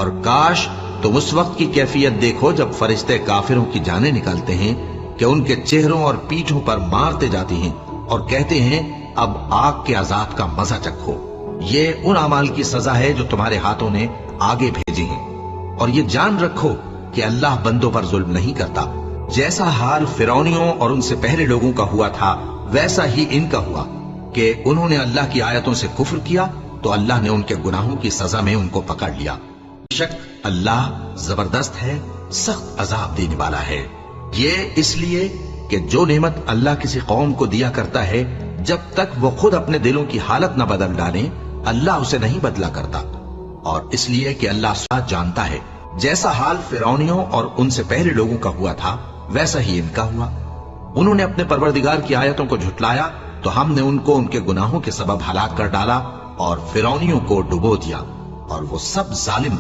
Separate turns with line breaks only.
और काश तुम उस वक्त की कैफियत देखो जब फरिश्ते काफिरों की जानें निकालते हैं कि उनके चेहरों और पीठों पर मारते जाती हैं और कहते हैं अब आग के अजाब का मजा चखो। ये उन अमाल की सजा है जो तुम्हारे हाथों ने आगे भेजी हैं। और ये जान रखो कि अल्लाह बंदों पर जुल्म नहीं करता। जैसा हाल फिरौनियों और उनसे पहले लोगों का हुआ था वैसा ही इनका हुआ कि उन्होंने अल्लाह की आयतों से कुफ्र किया तो अल्लाह ने उनके गुनाहों की सजा में उनको पकड़ लिया। बेशक अल्लाह जबरदस्त है, सख्त अजाब देने वाला है। ये इसलिए कि जो नेमत अल्लाह किसी कौम को दिया करता है जब तक वो खुद अपने दिलों की हालत न बदल डाले अल्लाह उसे नहीं बदला करता। और इसलिए कि अल्लाह सब जानता है। जैसा हाल फिरौनियों और उनसे पहले लोगों का हुआ था वैसा ही इनका हुआ। उन्होंने अपने परवरदिगार की आयतों को झुटलाया तो हमने उनको उनके गुनाहों के सबब हलाक कर डाला और फिरौनियों को डुबो दिया और वो सब जालिम